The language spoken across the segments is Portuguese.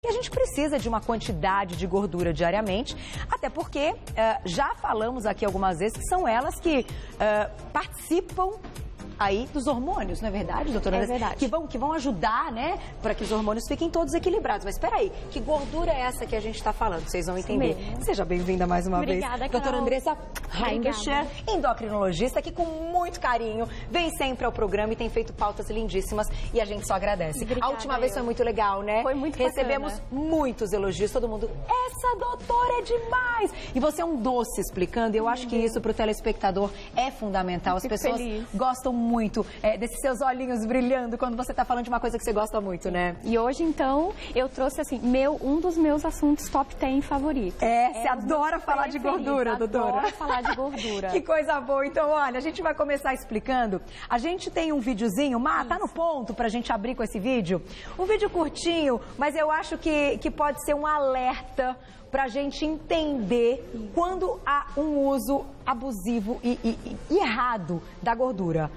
E a gente precisa de uma quantidade de gordura diariamente, até porque já falamos aqui algumas vezes que são elas que participam aí dos hormônios, não é verdade, doutora? É verdade. Que vão ajudar, né, para que os hormônios fiquem todos equilibrados. Mas espera aí, que gordura é essa que a gente está falando? Vocês vão entender. Seja bem-vinda mais uma vez. Obrigada, doutora Andressa Heinkescher, endocrinologista, que com muito carinho vem sempre ao programa e tem feito pautas lindíssimas e a gente só agradece. Obrigada, a última vez foi muito legal, né? Foi muito Recebemos bacana. muitos elogios, todo mundo, essa doutora é demais! E você é um doce explicando, e eu acho que isso para o telespectador é fundamental. As Fico pessoas feliz. gostam muito desses seus olhinhos brilhando quando você está falando de uma coisa que você gosta muito, né? E hoje, então, eu trouxe, assim, um dos meus assuntos top 10 favoritos. Você adora falar de gordura, doutora? Adoro falar de gordura. Que coisa boa. Então, olha, a gente vai começar explicando. A gente tem um videozinho, tá no ponto pra gente abrir com esse vídeo. Um vídeo curtinho, mas eu acho que pode ser um alerta pra gente entender quando há um uso abusivo e errado da gordura.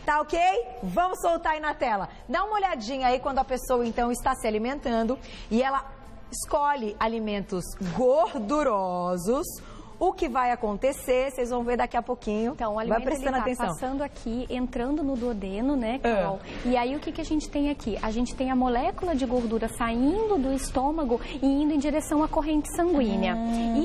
Tá ok? Vamos soltar aí na tela. Dá uma olhadinha aí quando a pessoa, então, está se alimentando e ela escolhe alimentos gordurosos. O que vai acontecer, vocês vão ver daqui a pouquinho. Então, o alimento vai prestando atenção. Passando aqui, entrando no duodeno, né, Carol? E aí, o que a gente tem aqui? A gente tem a molécula de gordura saindo do estômago e indo em direção à corrente sanguínea.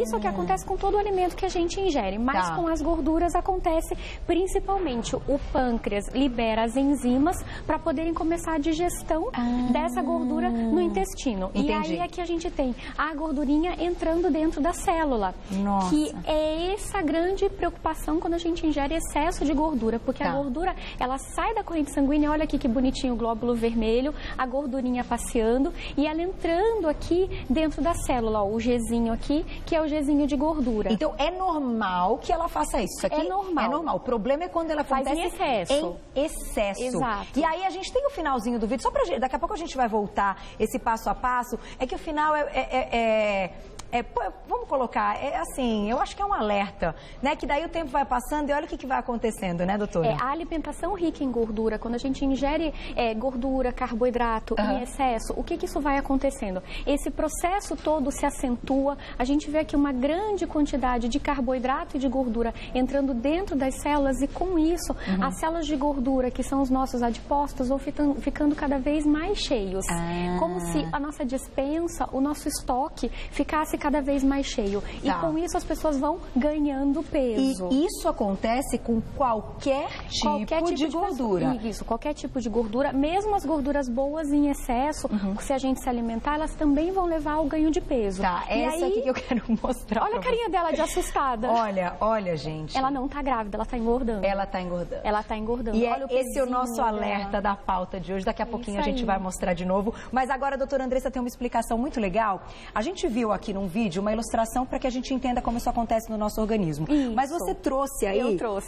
Isso é o que acontece com todo o alimento que a gente ingere. Mas com as gorduras acontece principalmente o pâncreas libera as enzimas para poderem começar a digestão dessa gordura no intestino. Entendi. E aí é que a gente tem a gordurinha entrando dentro da célula. Nossa. Que é essa grande preocupação quando a gente ingere excesso de gordura, porque a gordura, ela sai da corrente sanguínea, olha aqui que bonitinho o glóbulo vermelho, a gordurinha passeando e ela entrando aqui dentro da célula, ó, o Gzinho aqui, que é o Gzinho de gordura. Então, é normal que ela faça isso. Isso aqui é normal. É normal. O problema é quando ela faz acontece em excesso. Em excesso. Exato. E aí a gente tem o finalzinho do vídeo, só pra gente, daqui a pouco a gente vai voltar esse passo a passo, é que o final vamos colocar, assim, eu acho que é um alerta, né? Que daí o tempo vai passando e olha o que vai acontecendo, né, doutora? A alimentação rica em gordura, quando a gente ingere gordura, carboidrato em excesso, o que isso vai acontecendo? Esse processo todo se acentua, a gente vê aqui uma grande quantidade de carboidrato e de gordura entrando dentro das células e com isso, as células de gordura, que são os nossos adipócitos, vão ficando cada vez mais cheios. Como se a nossa despensa, o nosso estoque ficasse cada vez mais cheio. E com isso as pessoas vão ganhando peso. E isso acontece com qualquer tipo de gordura. Isso, qualquer tipo de gordura, mesmo as gorduras boas em excesso, se a gente se alimentar, elas também vão levar ao ganho de peso. Essa aqui que eu quero mostrar. Olha a carinha dela de assustada. Olha, gente. Ela não tá grávida, ela tá engordando. Ela tá engordando. Ela tá engordando. E olha esse é o nosso dela. alerta da pauta de hoje. Daqui a pouquinho a gente aí. vai mostrar de novo. Mas agora a doutora Andressa tem uma explicação muito legal. A gente viu aqui num vídeo uma ilustração para que a gente entenda como isso acontece no nosso organismo. Mas você trouxe aí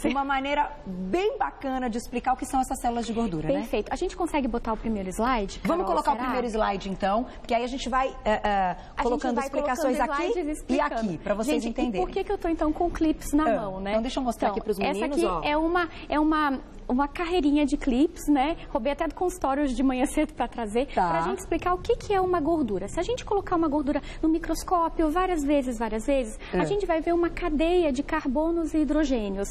uma maneira bem bacana de explicar o que são essas células de gordura, né? Perfeito. A gente consegue botar o primeiro slide? Vamos colocar o primeiro slide, então, porque aí a gente vai colocando explicações aqui e aqui, para vocês entenderem. E por que eu tô, então, com clips na mão, né? Então, deixa eu mostrar aqui para os meninos. Essa aqui é uma carreirinha de clips, né? Roubei até do consultório hoje de manhã cedo para trazer, pra gente explicar o que é uma gordura. Se a gente colocar uma gordura no microscópio várias vezes, a gente vai ver uma cadeia de carbonos e hidrogênios.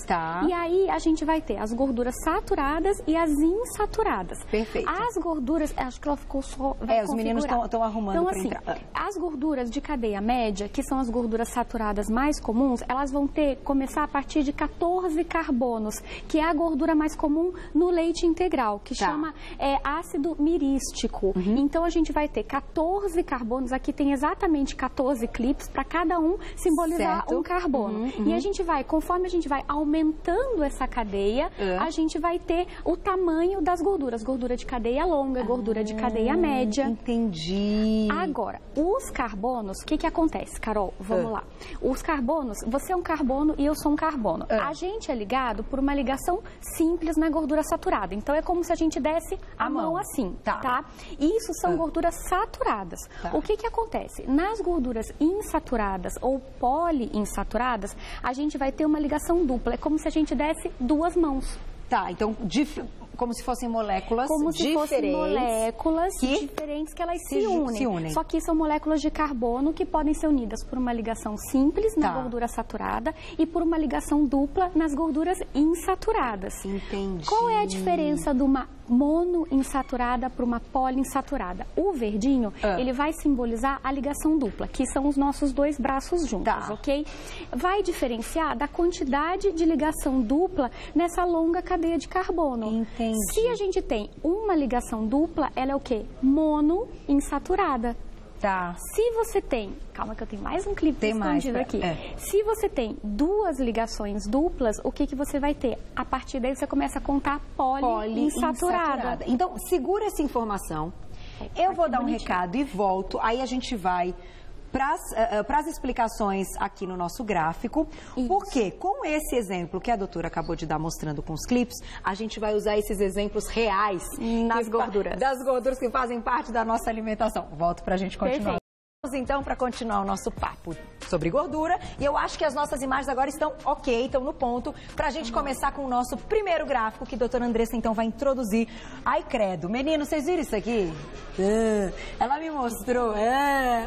E aí a gente vai ter as gorduras saturadas e as insaturadas. Perfeito. As gorduras, acho que ela ficou só... os meninos estão arrumando então, para assim, entrar. As gorduras de cadeia média, que são as gorduras saturadas mais comuns, elas vão começar a partir de 14 carbonos, que é a gordura mais comum no leite integral, que chama ácido mirístico. Então, a gente vai ter 14 carbonos, aqui tem exatamente 14 clips, para cada um simbolizar um carbono. E a gente vai, conforme a gente vai aumentando essa cadeia, a gente vai ter o tamanho das gorduras. Gordura de cadeia longa, gordura de cadeia média. Entendi. Agora, os carbonos, o que acontece, Carol? Vamos lá. Os carbonos, você é um carbono e eu sou um carbono. A gente é ligado por uma ligação simples na gordura saturada. Então, é como se a gente desse a mão assim, tá? Isso são gorduras saturadas. O que acontece? Nas gorduras insaturadas ou poliinsaturadas, a gente vai ter uma ligação dupla. É como se a gente desse duas mãos. Então, como se fossem moléculas como se diferentes. Fossem moléculas diferentes que elas se unem. Só que são moléculas de carbono que podem ser unidas por uma ligação simples na gordura saturada e por uma ligação dupla nas gorduras insaturadas. Entendi. Qual é a diferença de uma monoinsaturada para uma poliinsaturada? O verdinho, ele vai simbolizar a ligação dupla, que são os nossos dois braços juntos, ok? Vai diferenciar da quantidade de ligação dupla nessa longa cadeia de carbono. Entendi. Se a gente tem uma ligação dupla, ela é o quê? Monoinsaturada. Tá. Se você tem... Calma que eu tenho mais um clipe escondido aqui. Se você tem duas ligações duplas, o que você vai ter? A partir daí você começa a contar poliinsaturada. Então, segura essa informação. Eu vou dar um recado e volto. Aí a gente vai para as explicações aqui no nosso gráfico. Porque com esse exemplo que a doutora acabou de dar mostrando com os clipes, a gente vai usar esses exemplos reais nas gorduras. Das gorduras que fazem parte da nossa alimentação. Volto para a gente continuar. Perfeito. Então, para continuar o nosso papo sobre gordura, e eu acho que as nossas imagens agora estão ok, estão no ponto, para a gente começar com o nosso primeiro gráfico, que a doutora Andressa, então, vai introduzir. Ai, credo, menino, vocês viram isso aqui? Ela me mostrou. É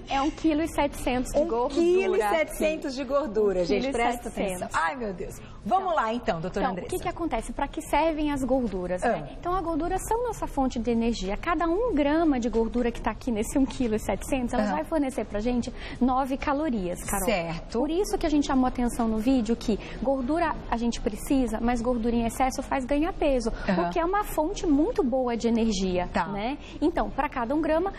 1,7 kg de gordura. 1,7 kg de gordura, gente, presta atenção. Ai, meu Deus. Vamos lá, então, doutora Andressa. O que acontece? Para que servem as gorduras? Né? Então, a gordura são nossa fonte de energia. Cada 1 grama de gordura que está aqui nesse 1,7 kg, ela vai fornecer pra gente 9 calorias, Carol. Certo. Por isso que a gente chamou atenção no vídeo que gordura a gente precisa, mas gordura em excesso faz ganhar peso, porque é uma fonte muito boa de energia, né? Então, para cada 1 grama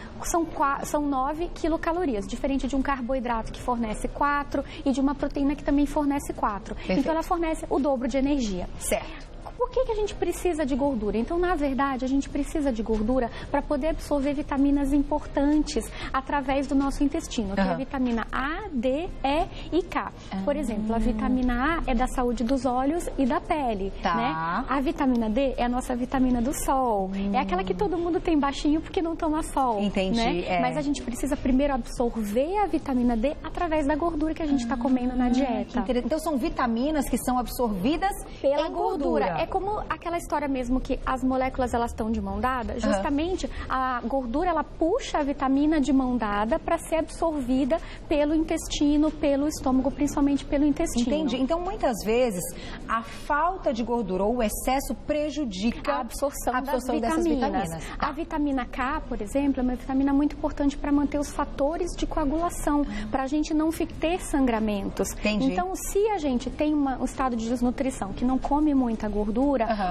são 9 quilocalorias, diferente de um carboidrato que fornece 4 e de uma proteína que também fornece 4. Perfeito. Então, ela fornece o dobro de energia. Certo. Por que a gente precisa de gordura? Então, na verdade, a gente precisa de gordura para poder absorver vitaminas importantes através do nosso intestino, que é a vitamina A, D, E e K. Por exemplo, a vitamina A é da saúde dos olhos e da pele, né? A vitamina D é a nossa vitamina do sol. É aquela que todo mundo tem baixinho porque não toma sol. Entendi. Né? Mas a gente precisa primeiro absorver a vitamina D através da gordura que a gente está comendo na dieta. Então, são vitaminas que são absorvidas pela gordura. É como aquela história mesmo que as moléculas elas estão de mão dada, justamente a gordura ela puxa a vitamina de mão dada para ser absorvida pelo intestino, pelo estômago, principalmente pelo intestino. Entendi. Então, muitas vezes, a falta de gordura ou o excesso prejudica a absorção dessas vitaminas. A vitamina K, por exemplo, é uma vitamina muito importante para manter os fatores de coagulação, para a gente não ter sangramentos. Entendi. Então, se a gente tem um estado de desnutrição, que não come muita gordura,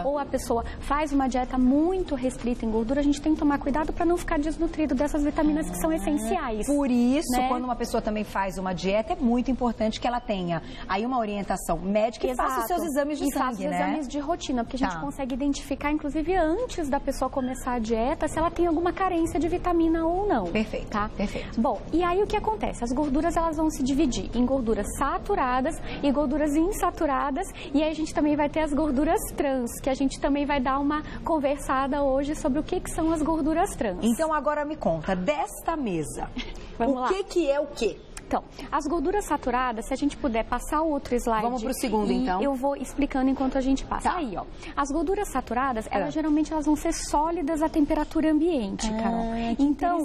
ou a pessoa faz uma dieta muito restrita em gordura, a gente tem que tomar cuidado para não ficar desnutrido dessas vitaminas que são essenciais. Por isso, quando uma pessoa também faz uma dieta, é muito importante que ela tenha aí uma orientação médica e faça os seus exames de sangue, faça os exames de rotina, porque a gente consegue identificar, inclusive antes da pessoa começar a dieta, se ela tem alguma carência de vitamina ou não. Perfeito. Tá? Perfeito. Bom, e aí o que acontece? As gorduras elas vão se dividir em gorduras saturadas e gorduras insaturadas, e aí a gente também vai ter as gorduras trans, que a gente também vai dar uma conversada hoje sobre o que são as gorduras trans. Então agora me conta, desta mesa, o que é o quê? Então, as gorduras saturadas, se a gente puder passar o outro slide... Vamos para o segundo, então. Eu vou explicando enquanto a gente passa. Tá. Aí, ó. As gorduras saturadas, elas geralmente elas vão ser sólidas à temperatura ambiente, Carol. Então,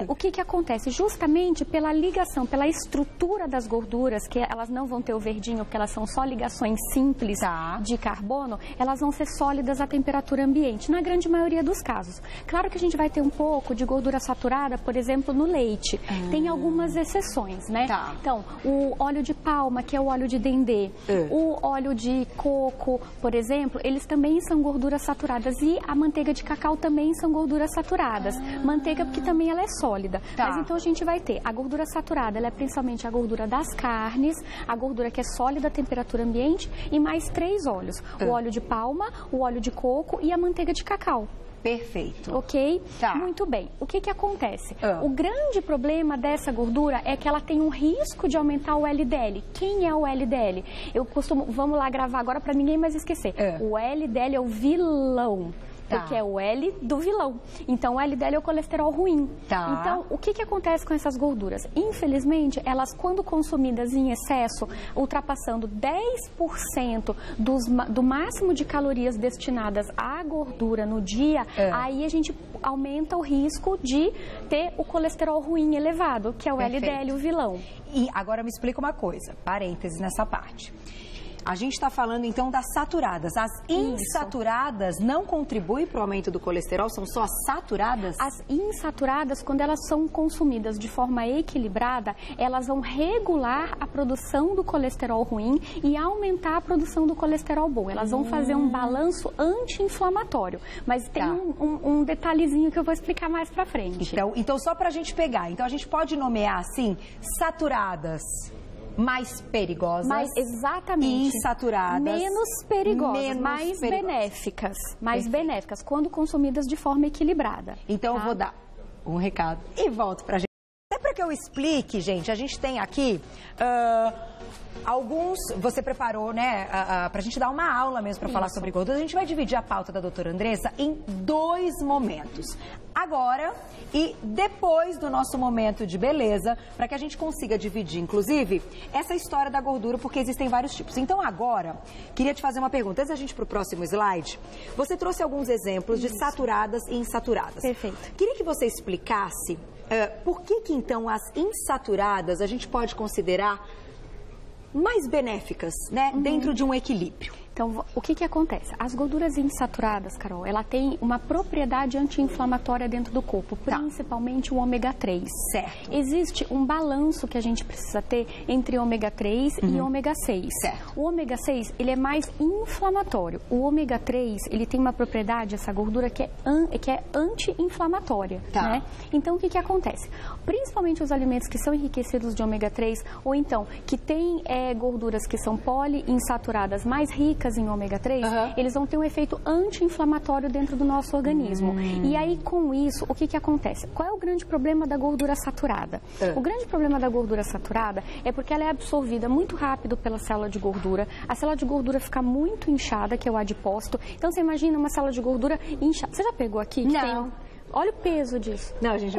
o que acontece? Justamente pela ligação, pela estrutura das gorduras, que elas não vão ter o verdinho, porque elas são só ligações simples de carbono, elas vão ser sólidas à temperatura ambiente, na grande maioria dos casos. Claro que a gente vai ter um pouco de gordura saturada, por exemplo, no leite. Tem algumas exceções. Né? Então, o óleo de palma, que é o óleo de dendê, o óleo de coco, por exemplo, eles também são gorduras saturadas, e a manteiga de cacau também são gorduras saturadas. Manteiga porque também ela é sólida. Mas então a gente vai ter a gordura saturada, ela é principalmente a gordura das carnes, a gordura que é sólida à temperatura ambiente, e mais 3 óleos. O óleo de palma, o óleo de coco e a manteiga de cacau. Perfeito. Ok? Muito bem. O que acontece? O grande problema dessa gordura é que ela tem um risco de aumentar o LDL. Quem é o LDL? Eu costumo... Vamos lá gravar agora para ninguém mais esquecer. O LDL é o vilão. porque é o L do vilão. Então, o LDL é o colesterol ruim. Então, o que acontece com essas gorduras? Infelizmente, elas, quando consumidas em excesso, ultrapassando 10% do máximo de calorias destinadas à gordura no dia, aí a gente aumenta o risco de ter o colesterol ruim elevado, que é o LDL, o vilão. E agora me explica uma coisa, parênteses nessa parte. A gente está falando, então, das saturadas. As insaturadas não contribuem para o aumento do colesterol? São só as saturadas? As insaturadas, quando elas são consumidas de forma equilibrada, elas vão regular a produção do colesterol ruim e aumentar a produção do colesterol bom. Elas vão fazer um balanço anti-inflamatório. Mas tem um detalhezinho que eu vou explicar mais para frente. Então, só para a gente pegar. Então, a gente pode nomear, assim, saturadas mais perigosas. Exatamente. E insaturadas. Menos perigosas, mais benéficas. Mais benéficas, quando consumidas de forma equilibrada. Então, eu vou dar um recado e volto pra gente. Até para que eu explique, gente, a gente tem aqui alguns... Você preparou, né, pra gente dar uma aula mesmo para falar sobre gordura. A gente vai dividir a pauta da doutora Andressa em 2 momentos. Agora e depois do nosso momento de beleza, para que a gente consiga dividir, inclusive, essa história da gordura, porque existem vários tipos. Então, agora, queria te fazer uma pergunta. Antes da gente ir para o próximo slide, você trouxe alguns exemplos de saturadas e insaturadas. Perfeito. Queria que você explicasse por que, então, as insaturadas a gente pode considerar mais benéficas, né, dentro de um equilíbrio. Então, o que acontece? As gorduras insaturadas, Carol, ela tem uma propriedade anti-inflamatória dentro do corpo, principalmente o ômega 3. Certo. Existe um balanço que a gente precisa ter entre ômega 3 e ômega 6. Certo. O ômega 6, ele é mais inflamatório. O ômega 3, ele tem uma propriedade, essa gordura, que é anti-inflamatória. Né? Então, o que acontece? Principalmente os alimentos que são enriquecidos de ômega 3, ou então, que têm gorduras que são poliinsaturadas mais ricas em ômega 3, eles vão ter um efeito anti-inflamatório dentro do nosso organismo. E aí, com isso, o que acontece? Qual é o grande problema da gordura saturada? O grande problema da gordura saturada é porque ela é absorvida muito rápido pela célula de gordura. A célula de gordura fica muito inchada, que é o adipócito. Então, você imagina uma célula de gordura inchada. Você já pegou aqui? Não. Olha o peso disso. Não, gente,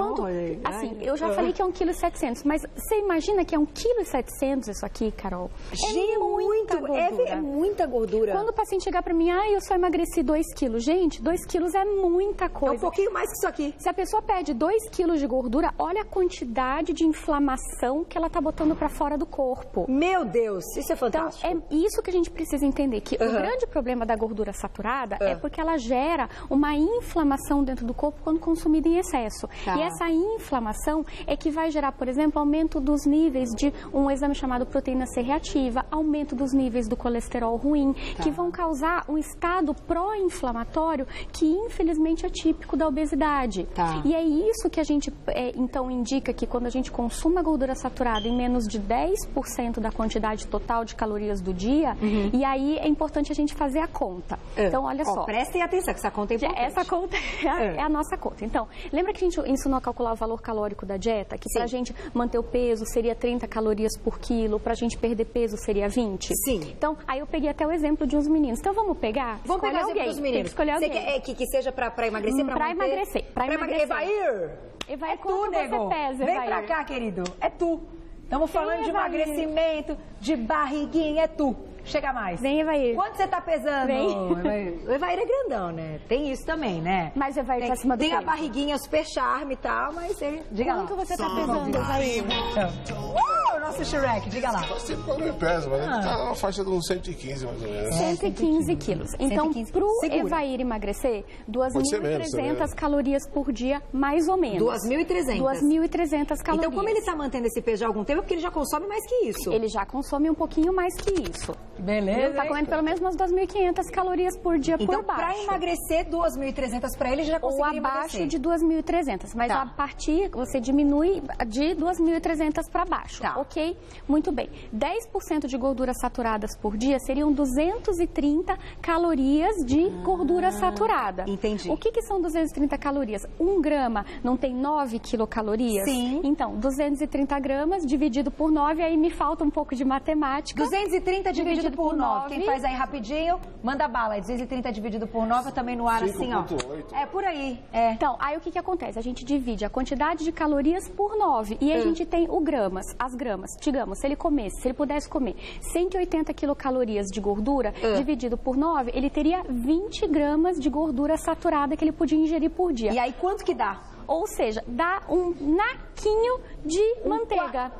assim, eu já falei que é 1,7 kg, mas você imagina que é 1,7 kg isso aqui, Carol? É muita gordura. É muita gordura. Quando o paciente chegar pra mim, eu só emagreci 2 quilos. Gente, 2 quilos é muita coisa. É um pouquinho mais que isso aqui. Se a pessoa perde 2 quilos de gordura, olha a quantidade de inflamação que ela tá botando pra fora do corpo. Meu Deus, isso é fantástico. Então, é isso que a gente precisa entender, que o grande problema da gordura saturada é porque ela gera uma inflamação dentro do corpo quando consumida em excesso. E essa inflamação é que vai gerar, por exemplo, aumento dos níveis de um exame chamado proteína C reativa, aumento dos níveis do colesterol ruim, que vão causar um estado pró-inflamatório que, infelizmente, é típico da obesidade. E é isso que a gente, então, indica que quando a gente consuma gordura saturada em menos de 10% da quantidade total de calorias do dia, e aí é importante a gente fazer a conta. Então, olha só. Prestem atenção, que essa conta é importante. Essa conta é a nossa conta. Então, lembra que a gente ensinou a calcular o valor calórico da dieta? Que para a gente manter o peso seria 30 calorias por quilo, para a gente perder peso seria 20? Sim. Então, aí eu peguei até o exemplo de uns meninos. Então, vamos pegar? Vamos pegar o exemplo dos meninos. Tem que escolher alguém. Você quer que seja para emagrecer? Para emagrecer. Para emagrecer. Evair, quanto você pesa, Vem pra cá, querido. É tu. Estamos falando de emagrecimento, de barriguinha, é tu. Chega mais. Vem, Evair. Quanto você tá pesando? Vem. O Evair é grandão, né? Tem isso também, né? Mas o Evair tá acima do peso. Tem a barriguinha super charme e tal, mas ele... Diga lá. Quanto você tá pesando, Evair? Nosso Shrek, diga lá. Não sei qual é peso, mas tá na faixa de uns 115, mais ou menos. 115 quilos. Então, 115. pro Segura. Evair emagrecer, 2.300 calorias por dia, mais ou menos. 2.300? 2.300 calorias. Então, como ele tá mantendo esse peso há algum tempo, é porque ele já consome mais que isso. Ele já consome um pouquinho mais que isso. Beleza. Ele tá comendo pelo menos umas 2.500 calorias por dia então, por baixo. Então, para emagrecer 2.300 para ele, já conseguiria emagrecer. Ou abaixo de 2.300. Mas a partir, você diminui de 2.300 para baixo. Ok. Ok? Muito bem. 10% de gorduras saturadas por dia seriam 230 calorias de gordura saturada. Entendi. O que são 230 calorias? 1 grama não tem 9 quilocalorias? Sim. Então, 230 gramas dividido por 9, aí me falta um pouco de matemática. 230 dividido por 9. Quem faz aí rapidinho, manda bala. 230 dividido por 9, eu também no ar assim, ó. 5,8. É por aí. É. Então, aí o que acontece? A gente divide a quantidade de calorias por 9 e a gente tem o gramas, as gramas. Digamos, se ele pudesse comer 180 quilocalorias de gordura, dividido por 9, ele teria 20 gramas de gordura saturada que ele podia ingerir por dia. E aí, quanto que dá? Ou seja, dá um naquinho de manteiga.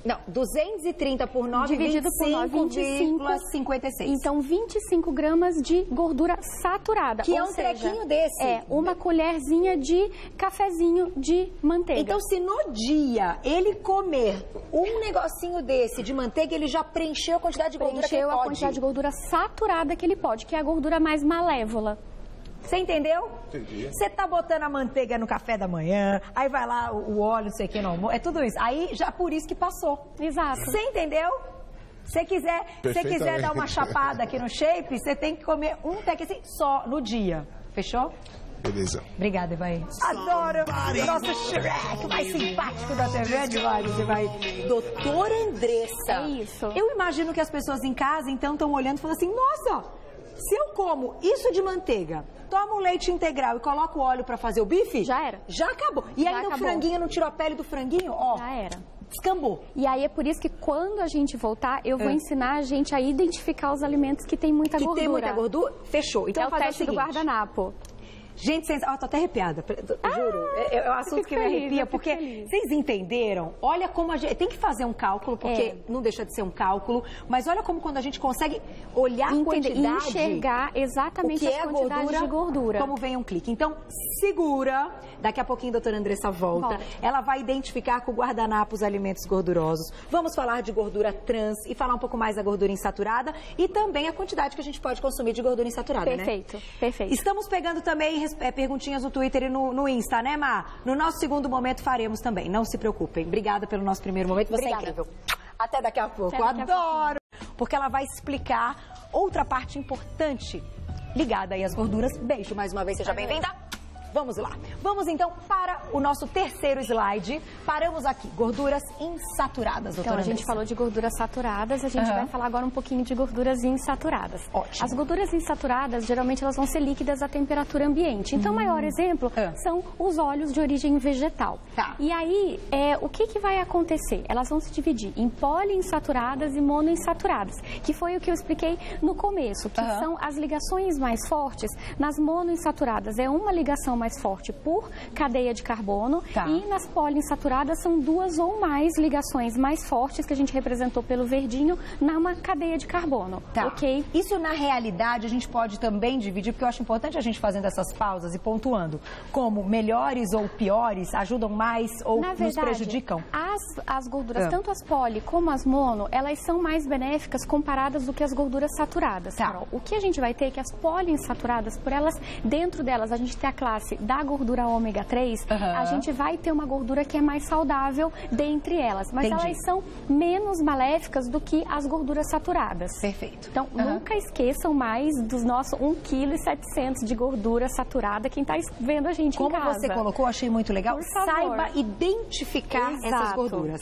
Não, 230 por 9, Dividido por 9, 25,56. Então, 25 gramas de gordura saturada. Que é ou um seja, trequinho desse. É, uma colherzinha de cafezinho de manteiga. Então, se no dia ele comer um negocinho desse de manteiga, ele já preencheu a quantidade de gordura que ele pode. Preencheu a quantidade de gordura saturada que ele pode, que é a gordura mais malévola. Você entendeu? Entendi. Você tá botando a manteiga no café da manhã, aí vai lá o óleo, não sei o que, no almoço, é tudo isso. Aí já por isso que passou. Exato. Você entendeu? Se quiser dar uma chapada aqui no shape, você tem que comer um tequinho só no dia. Fechou? Beleza. Obrigada, Evaí. Adoro o nosso Shrek mais simpático da TV, Evaí. Doutora Andressa. É isso. Eu imagino que as pessoas em casa, então, estão olhando e falando assim, nossa, se eu como isso de manteiga, tomo um leite integral e coloco óleo pra fazer o bife... Já era. Já acabou. E Já ainda acabou. o franguinho, não tirou a pele do franguinho? Ó, Já era. descambou. E aí é por isso que quando a gente voltar, eu vou ensinar a gente a identificar os alimentos que tem muita gordura. Que tem muita gordura? Fechou. Então, É o teste do guardanapo. Gente, tô até arrepiada, juro. É um assunto que me arrepia, porque vocês entenderam? Olha como a gente... Tem que fazer um cálculo, porque não deixa de ser um cálculo, mas olha como quando a gente consegue olhar a quantidade... Enxergar exatamente a quantidade de gordura. Como vem um clique. Então, segura. Daqui a pouquinho a doutora Andressa volta. Ela vai identificar com o guardanapo os alimentos gordurosos. Vamos falar de gordura trans e falar um pouco mais da gordura insaturada e também a quantidade que a gente pode consumir de gordura insaturada, Perfeito, né? perfeito. Estamos pegando também perguntinhas no Twitter e no Insta, né, Má? No nosso segundo momento faremos também, não se preocupem. Obrigada pelo nosso primeiro momento, você Obrigada. é incrível. Até daqui a pouco, Até daqui a adoro! Porque ela vai explicar outra parte importante ligada aí às gorduras. Beijo mais uma vez, seja bem-vinda. Vamos lá. Vamos então para o nosso terceiro slide. Paramos aqui, gorduras insaturadas, doutora Então, a gente Andressa. falou de gorduras saturadas, a gente vai falar agora um pouquinho de gorduras insaturadas. Ótimo. As gorduras insaturadas, geralmente, elas vão ser líquidas à temperatura ambiente. Então, o maior exemplo são os óleos de origem vegetal. Tá. E aí, o que vai acontecer? Elas vão se dividir em poliinsaturadas e monoinsaturadas, que foi o que eu expliquei no começo, que são as ligações mais fortes. Nas monoinsaturadas, é uma ligação mais forte por cadeia de carbono, e nas poliinsaturadas são 2 ou mais ligações mais fortes que a gente representou pelo verdinho numa cadeia de carbono. Ok? Isso na realidade a gente pode também dividir, porque eu acho importante a gente fazendo essas pausas e pontuando como melhores ou piores ajudam mais ou nos prejudicam? As gorduras, tanto as poli como as mono, elas são mais benéficas comparadas do que as gorduras saturadas. Carol. O que a gente vai ter é que as poliinsaturadas, por elas, dentro delas, a gente tem a classe da gordura ômega 3, a gente vai ter uma gordura que é mais saudável dentre elas. Mas elas são menos maléficas do que as gorduras saturadas. Perfeito. Então, nunca esqueçam mais dos nossos 1,7 kg de gordura saturada, quem está vendo a gente em casa. Como você colocou, achei muito legal. Por favor. Saiba identificar essas gorduras.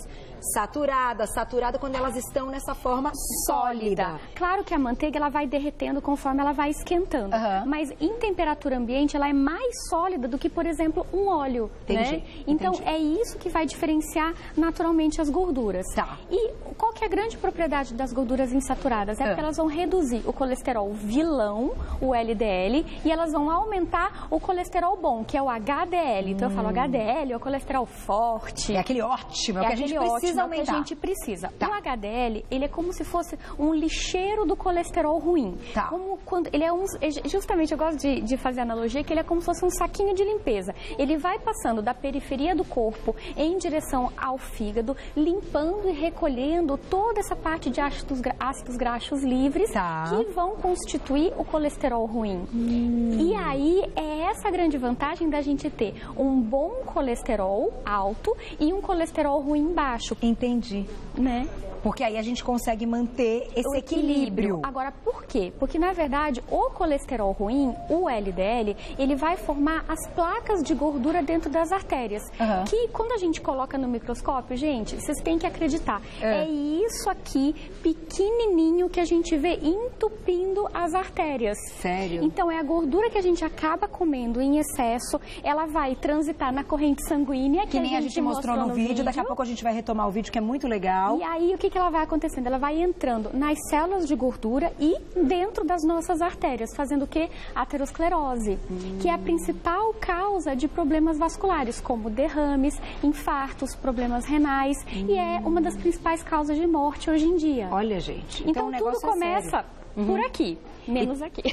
Saturada quando elas estão nessa forma sólida. Claro que a manteiga ela vai derretendo conforme ela vai esquentando, mas em temperatura ambiente ela é mais sólida do que, por exemplo, um óleo. Né? Então é isso que vai diferenciar naturalmente as gorduras. E qual que é a grande propriedade das gorduras insaturadas? É porque elas vão reduzir o colesterol vilão, o LDL, e elas vão aumentar o colesterol bom, que é o HDL. Então eu falo HDL é o colesterol forte. É aquele ótimo, é o que a gente precisa aumentar. Que a gente precisa. O HDL, ele é como se fosse um lixeiro do colesterol ruim. Como quando ele é justamente, eu gosto de fazer analogia, que ele é como se fosse um buraquinho de limpeza. Ele vai passando da periferia do corpo em direção ao fígado, limpando e recolhendo toda essa parte de ácidos graxos livres que vão constituir o colesterol ruim. E aí é essa grande vantagem da gente ter um bom colesterol alto e um colesterol ruim baixo. Entendi. Né? Porque aí a gente consegue manter esse equilíbrio. Agora, por quê? Porque, na verdade, o colesterol ruim, o LDL, ele vai formar as placas de gordura dentro das artérias. Que, quando a gente coloca no microscópio, gente, vocês têm que acreditar. É isso aqui, pequenininho, que a gente vê entupindo as artérias. Sério? Então, é a gordura que a gente acaba comendo em excesso, ela vai transitar na corrente sanguínea, que nem a gente mostrou no vídeo. Daqui a pouco a gente vai retomar o vídeo, que é muito legal. E aí, o que ela vai acontecendo? Ela vai entrando nas células de gordura e dentro das nossas artérias, fazendo o quê? Aterosclerose, que é a principal causa de problemas vasculares, como derrames, infartos, problemas renais, e é uma das principais causas de morte hoje em dia. Olha, gente. Então tudo começa por aqui. Menos aqui.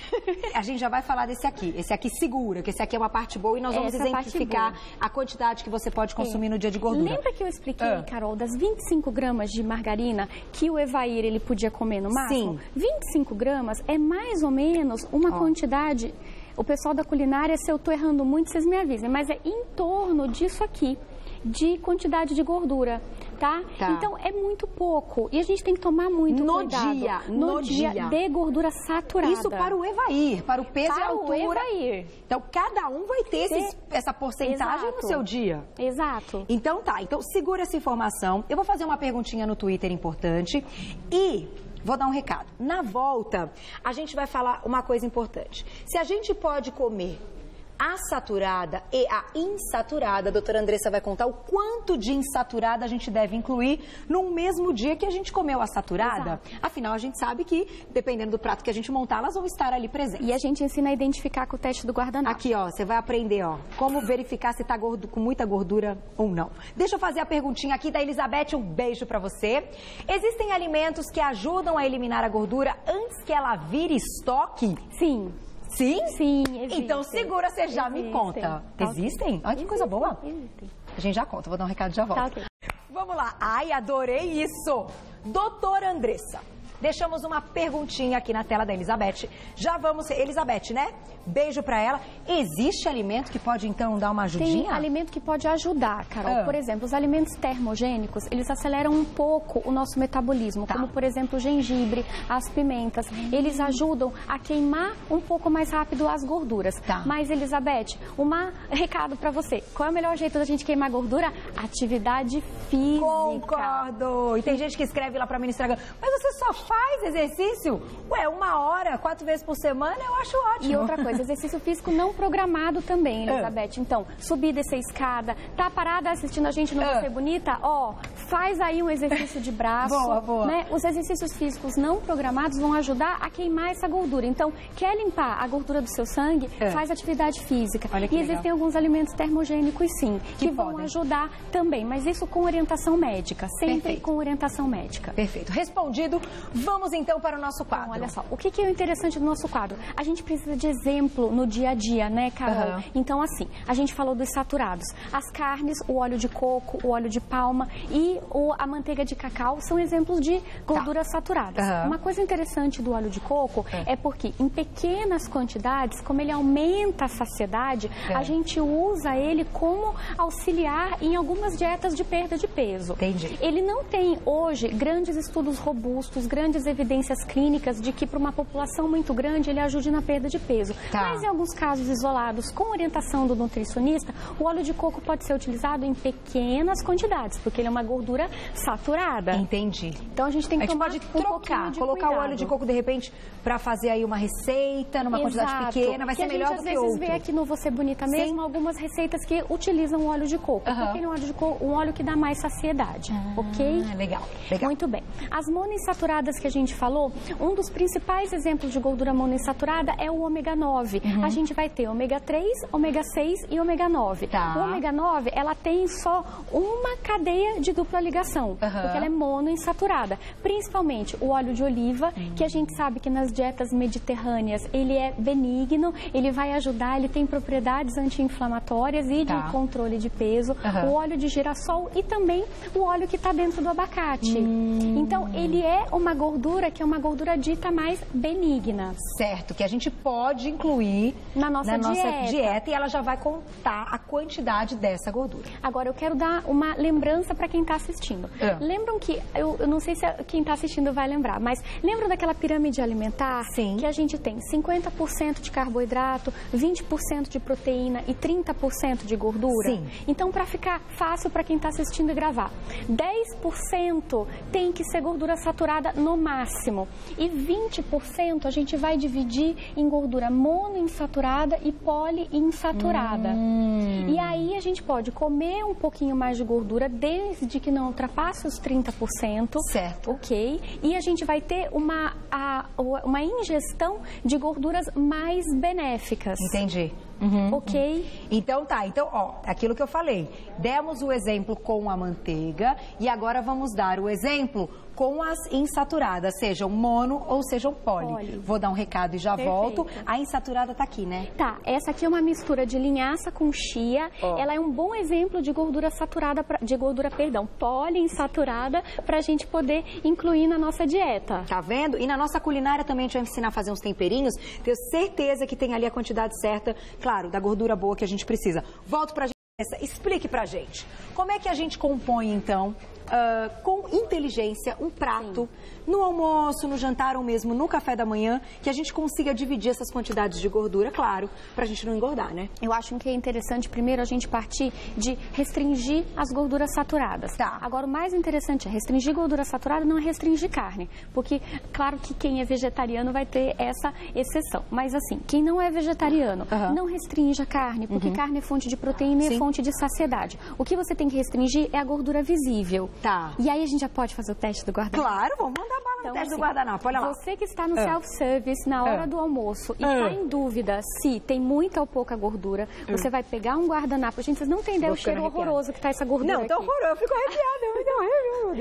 A gente já vai falar desse aqui. Esse aqui segura, que esse aqui é uma parte boa e nós vamos exemplificar a quantidade que você pode consumir no dia de gordura. Lembra que eu expliquei, Carol, das 25 gramas de margarina que o Evair ele podia comer no máximo? Sim. 25 gramas é mais ou menos uma quantidade... O pessoal da culinária, se eu estou errando muito, vocês me avisem, mas é em torno disso aqui, de quantidade de gordura, tá? Então, é muito pouco. E a gente tem que tomar muito cuidado. No dia de gordura saturada. Isso para o Evair, para o peso e a altura. O Evair. Então, cada um vai ter essa porcentagem no seu dia. Exato. Então, Então, segura essa informação. Eu vou fazer uma perguntinha no Twitter importante e... vou dar um recado. Na volta, a gente vai falar uma coisa importante. Se a gente pode comer a saturada e a insaturada, a doutora Andressa vai contar o quanto de insaturada a gente deve incluir no mesmo dia que a gente comeu a saturada. Afinal, a gente sabe que, dependendo do prato que a gente montar, elas vão estar ali presentes. E a gente ensina a identificar com o teste do guardanapo. Aqui, você vai aprender, como verificar se está com muita gordura ou não. Deixa eu fazer a perguntinha aqui da Elizabeth, um beijo para você. Existem alimentos que ajudam a eliminar a gordura antes que ela vire estoque? Sim. Sim? Sim, existem. Então segura, você já me conta. Existem? Olha que coisa boa. Existem. A gente já conta, vou dar um recado e já volto. Vamos lá. Ai, adorei isso. Doutora Andressa, deixamos uma perguntinha aqui na tela da Elizabeth. Já vamos... Elizabeth, né? Beijo pra ela. Existe alimento que pode, então, dar uma ajudinha? Tem alimento que pode ajudar, Carol. Por exemplo, os alimentos termogênicos, eles aceleram um pouco o nosso metabolismo, como, por exemplo, o gengibre, as pimentas. Eles ajudam a queimar um pouco mais rápido as gorduras. Mas, Elizabeth, recado pra você. Qual é o melhor jeito da gente queimar gordura? Atividade física. Concordo. E tem gente que escreve lá pra mim no Instagram, mas você só faz exercício? Ué, 1 hora, 4 vezes por semana, eu acho ótimo. E outra coisa, exercício físico não programado também, Elizabeth. Então, subir, descer escada, tá parada assistindo a gente no Você Bonita? Faz aí um exercício de braço. Boa. Né? Os exercícios físicos não programados vão ajudar a queimar essa gordura. Então, quer limpar a gordura do seu sangue? Faz atividade física. Olha que legal. Existem alguns alimentos termogênicos, sim, que vão ajudar também. Mas isso com orientação médica. Sempre com orientação médica. Perfeito. Respondido. Vamos, então, para o nosso quadro. Então, olha só, o que é o interessante do nosso quadro? A gente precisa de exemplo no dia a dia, né, Carol? Então, assim, a gente falou dos saturados. As carnes, o óleo de coco, o óleo de palma e a manteiga de cacau são exemplos de gorduras saturadas. Uma coisa interessante do óleo de coco é porque em pequenas quantidades, como ele aumenta a saciedade, a gente usa ele como auxiliar em algumas dietas de perda de peso. Entendi. Ele não tem hoje grandes estudos robustos, grandes evidências clínicas de que para uma população muito grande ele ajude na perda de peso. Mas em alguns casos isolados, com orientação do nutricionista, o óleo de coco pode ser utilizado em pequenas quantidades, porque ele é uma gordura saturada. Entendi. Então a gente tem que tomar pode colocar o óleo de coco de repente para fazer aí uma receita numa quantidade pequena, vai ser melhor do que outro. A gente às vezes vê aqui no Você Bonita mesmo algumas receitas que utilizam o óleo de coco, porque ele é um óleo que dá mais saciedade, ok? Legal. Muito bem. As monoinsaturadas gorduras que a gente falou, um dos principais exemplos de gordura monoinsaturada é o ômega 9. A gente vai ter ômega 3, ômega 6 e ômega 9. O ômega 9, ela tem só uma cadeia de dupla ligação, porque ela é monoinsaturada. Principalmente o óleo de oliva, que a gente sabe que nas dietas mediterrâneas ele é benigno, ele vai ajudar, ele tem propriedades anti-inflamatórias e de controle de peso. O óleo de girassol e também o óleo que está dentro do abacate. Então, ele é uma gordura que é uma gordura dita mais benigna. Certo, que a gente pode incluir na nossa dieta e ela já vai contar a quantidade dessa gordura. Agora, eu quero dar uma lembrança para quem está assistindo. Lembram que, eu não sei se quem está assistindo vai lembrar, mas lembram daquela pirâmide alimentar? Sim. Que a gente tem 50% de carboidrato, 20% de proteína e 30% de gordura? Sim. Então, para ficar fácil para quem está assistindo e gravar, 10% tem que ser gordura saturada no máximo e 20% a gente vai dividir em gordura monoinsaturada e poliinsaturada. E aí a gente pode comer um pouquinho mais de gordura desde que não ultrapasse os 30%. Certo. Ok? E a gente vai ter uma ingestão de gorduras mais benéficas. Entendi. Ok? Então ó, aquilo que eu falei, demos o exemplo com a manteiga e agora vamos dar o exemplo com as insaturadas, sejam mono ou sejam poli. Vou dar um recado e já volto. A insaturada tá aqui, né? Tá, essa aqui é uma mistura de linhaça com chia. Ela é um bom exemplo de gordura saturada, poliinsaturada, pra gente poder incluir na nossa dieta. Tá vendo? E na nossa culinária também a gente vai ensinar a fazer uns temperinhos. Tenho certeza que tem ali a quantidade certa, claro, da gordura boa que a gente precisa. Volto pra gente. Explique pra gente, como é que a gente compõe, então, com inteligência, um prato no almoço, no jantar ou mesmo no café da manhã, que a gente consiga dividir essas quantidades de gordura, claro, pra gente não engordar, né? Eu acho que é interessante, primeiro, a gente partir de restringir as gorduras saturadas. Tá. Agora, o mais interessante é restringir gordura saturada, não é restringir carne, porque, claro que quem é vegetariano vai ter essa exceção, mas assim, quem não é vegetariano, não restringe a carne, porque carne é fonte de proteína e é fonte de saciedade. O que você tem que restringir é a gordura visível. Tá. E aí a gente já pode fazer o teste do guardanapo? Claro, vamos mandar bala no teste do guardanapo, olha lá. Você que está no self-service na hora do almoço e está em dúvida se tem muita ou pouca gordura, você vai pegar um guardanapo. Gente, vocês não têm ideia o cheiro horroroso que está essa gordura aqui. Não, tá horroroso, eu fico arrepiada.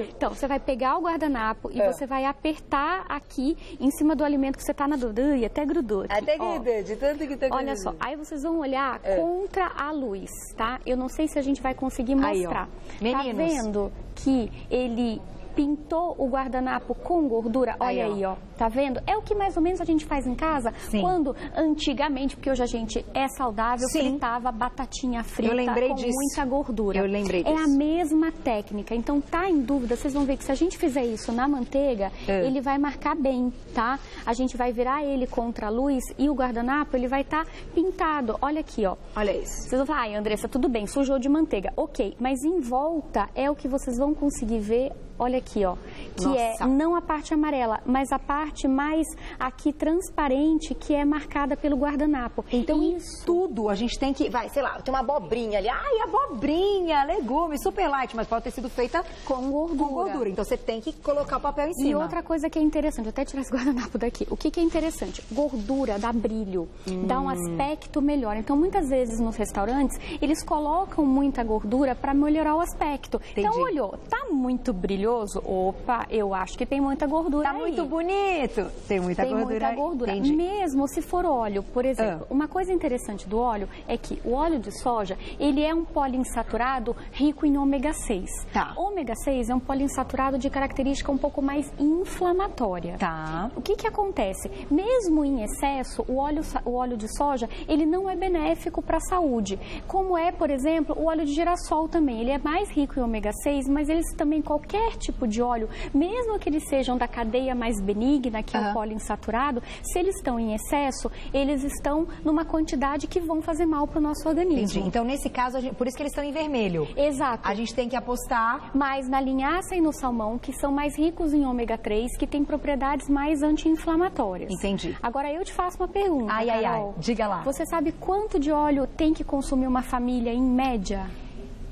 Então, você vai pegar o guardanapo e você vai apertar aqui em cima do alimento que você está na dúvida. E até grudou aqui. Até grudou, de tanto que tá grudando. Olha só, aí vocês vão olhar contra a luz, tá? Eu não sei se a gente vai conseguir mostrar. Aí, tá vendo que ele pintou o guardanapo com gordura? Olha aí, ó. Tá vendo? É o que mais ou menos a gente faz em casa quando antigamente, porque hoje a gente é saudável, fritava batatinha frita com muita gordura. Eu lembrei disso. É a mesma técnica. Então, tá em dúvida, vocês vão ver que se a gente fizer isso na manteiga, ele vai marcar bem, tá? A gente vai virar ele contra a luz e o guardanapo, ele vai estar pintado. Olha aqui, ó. Olha isso. Vocês vão falar, ai, Andressa, tudo bem, sujou de manteiga. Ok, mas em volta é o que vocês vão conseguir ver. Olha aqui, ó, que é não a parte amarela, mas a parte mais aqui transparente, que é marcada pelo guardanapo. Então, isso tudo a gente tem que, sei lá, tem uma abobrinha ali, abobrinha, legume, super light, mas pode ter sido feita com gordura. Então, você tem que colocar o papel em cima. E outra coisa que é interessante, vou até tirar esse guardanapo daqui, o que é interessante? Gordura dá brilho, dá um aspecto melhor. Então, muitas vezes nos restaurantes, eles colocam muita gordura para melhorar o aspecto. Entendi. Então, olhou, tá muito brilhoso? Opa, eu acho que tem muita gordura aí. Tá muito bonito. Tem muita gordura. Entendi. Mesmo se for óleo, por exemplo. Uma coisa interessante do óleo é que o óleo de soja, ele é um poliinsaturado rico em ômega 6. Tá. Ômega 6 é um poliinsaturado de característica um pouco mais inflamatória. Tá. O que acontece? Mesmo em excesso, o óleo de soja, ele não é benéfico para a saúde. Como é, por exemplo, o óleo de girassol também. Ele é mais rico em ômega 6, mas eles também, qualquer tipo de óleo, mesmo que eles sejam da cadeia mais benigna, que é o poliinsaturado, se eles estão em excesso, eles estão numa quantidade que vão fazer mal para o nosso organismo. Entendi. Então, nesse caso, por isso que eles estão em vermelho. Exato. A gente tem que apostar mais na linhaça e no salmão, que são mais ricos em ômega 3, que têm propriedades mais anti-inflamatórias. Entendi. Agora, eu te faço uma pergunta, Carol. Diga lá. Você sabe quanto de óleo tem que consumir uma família em média?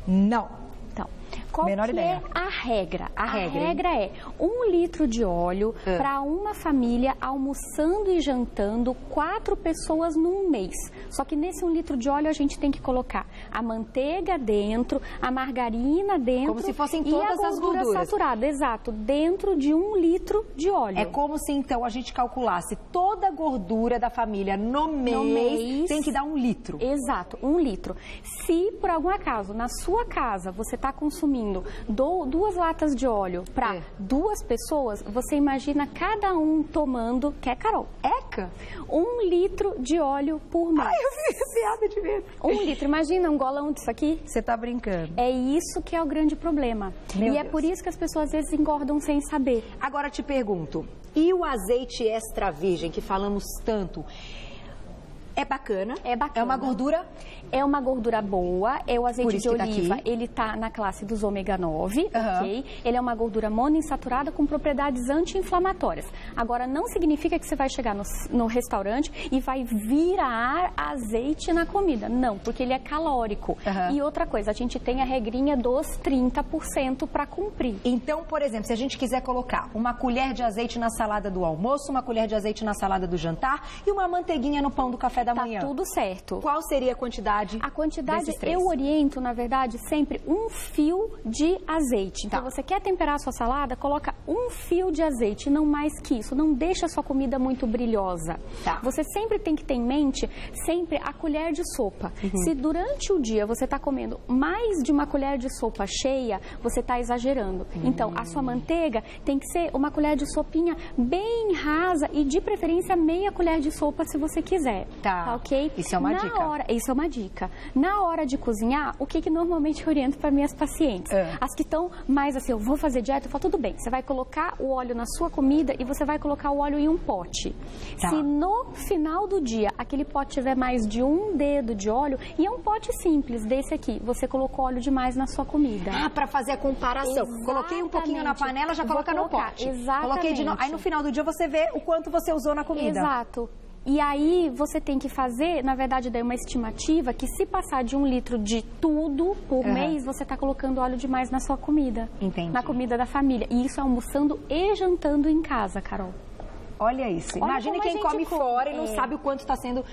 Não. Então, Qual Menor que ideia. é a regra? A regra, regra é 1 litro de óleo para uma família almoçando e jantando 4 pessoas num mês. Só que nesse 1 litro de óleo a gente tem que colocar a manteiga dentro, a margarina dentro. Como se fossem e todas a as gordura gorduras. saturada, exato, dentro de 1 litro de óleo. É como se, então, a gente calculasse toda a gordura da família no mês tem que dar 1 litro. Exato, 1 litro. Se, por algum acaso, na sua casa, você está consumindo 2 latas de óleo para 2 pessoas, você imagina cada um tomando, quer, Carol? Eca? 1 litro de óleo por mês. Ai, eu fiz piada de medo. 1 litro, imagina um golão disso aqui? Você tá brincando. É isso que é o grande problema. Meu e é Deus. por isso que as pessoas às vezes engordam sem saber. Agora te pergunto, e o azeite extra virgem, que falamos tanto, é bacana? É bacana. É uma gordura? É uma gordura boa, é o Por azeite isso de que tá oliva, aqui. ele tá na classe dos ômega 9, Aham. ok? Ele é uma gordura monoinsaturada com propriedades anti-inflamatórias. Agora, não significa que você vai chegar no restaurante e vai virar azeite na comida. Não, porque ele é calórico. Aham. E outra coisa, a gente tem a regrinha dos 30% para cumprir. Então, por exemplo, se a gente quiser colocar uma colher de azeite na salada do almoço, uma colher de azeite na salada do jantar e uma manteiguinha no pão do café da Tá manhã. tudo certo. Qual seria a quantidade? A quantidade, desses 3? eu oriento, na verdade, sempre 1 fio de azeite. Então, Tá. você quer temperar a sua salada, coloca 1 fio de azeite, não mais que isso. Não deixa a sua comida muito brilhosa. Tá. Você sempre tem que ter em mente, sempre a colher de sopa. Se durante o dia você está comendo mais de uma colher de sopa cheia, você está exagerando. Então, a sua manteiga tem que ser uma colher de sopinha bem rasa e, de preferência, meia colher de sopa, se você quiser. Tá. Ok? Isso é uma dica. Isso é uma dica. Na hora de cozinhar, o que normalmente eu oriento para minhas pacientes? As que estão mais assim, eu vou fazer dieta, eu falo, tudo bem, você vai colocar o óleo na sua comida e você vai colocar o óleo em um pote. Tá. Se no final do dia aquele pote tiver mais de 1 dedo de óleo, e é um pote simples desse aqui, você colocou óleo demais na sua comida. Ah, para fazer a comparação. Coloquei um pouquinho na panela, já Vou coloca no colocar, pote. exatamente. Coloquei de novo. Aí no final do dia você vê o quanto você usou na comida. Exato. E aí você tem que fazer, na verdade, daí uma estimativa que se passar de 1 litro de tudo por mês, você está colocando óleo demais na sua comida. Entendi. Na comida da família. E isso é almoçando e jantando em casa, Carol. Olha isso. Olha Imagine como a quem gente come fora e não come. sabe o quanto está sendo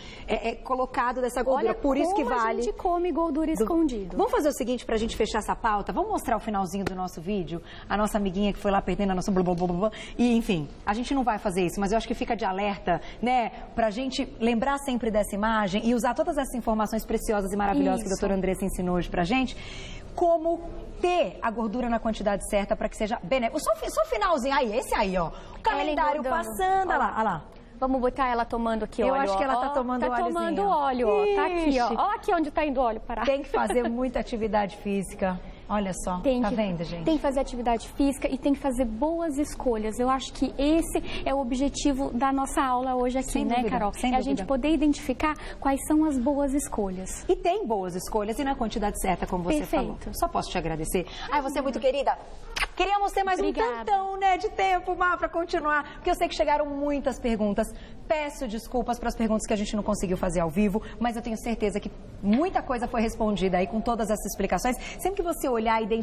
colocado dessa gordura. Olha Por isso que como vale. a gente come gordura escondido. Vamos fazer o seguinte pra gente fechar essa pauta? Vamos mostrar o finalzinho do nosso vídeo? A nossa amiguinha que foi lá perdendo a nossa blá, blá, blá, blá. E, enfim, a gente não vai fazer isso, mas eu acho que fica de alerta, né? Pra gente lembrar sempre dessa imagem e usar todas essas informações preciosas e maravilhosas que a Isso. doutora Andressa ensinou hoje pra gente. Como ter a gordura na quantidade certa para que seja benéfico. Só o finalzinho. Aí, esse aí, ó. O calendário engordando. passando. Olha lá, olha lá. Vamos botar ela tomando aqui Eu óleo. acho que ela ó. tá tomando Tá óleozinho. tomando óleo, ó. Tá aqui, ó. Ixi. Ó aqui onde tá indo óleo, parar. Tem que fazer muita atividade física. Olha só, tá vendo, gente? Tem que fazer atividade física e tem que fazer boas escolhas. Eu acho que esse é o objetivo da nossa aula hoje aqui, Sem né, dúvida, Carol? sem É a dúvida. gente poder identificar quais são as boas escolhas. E tem boas escolhas e na quantidade certa, como você Perfeito. falou. Só posso te agradecer. Ai, você é muito querida. Queríamos ter mais Obrigada. um tantão, né, de tempo, Má, pra continuar. Porque eu sei que chegaram muitas perguntas. Peço desculpas para as perguntas que a gente não conseguiu fazer ao vivo, mas eu tenho certeza que muita coisa foi respondida aí com todas essas explicações. Sempre que você olhar e identificar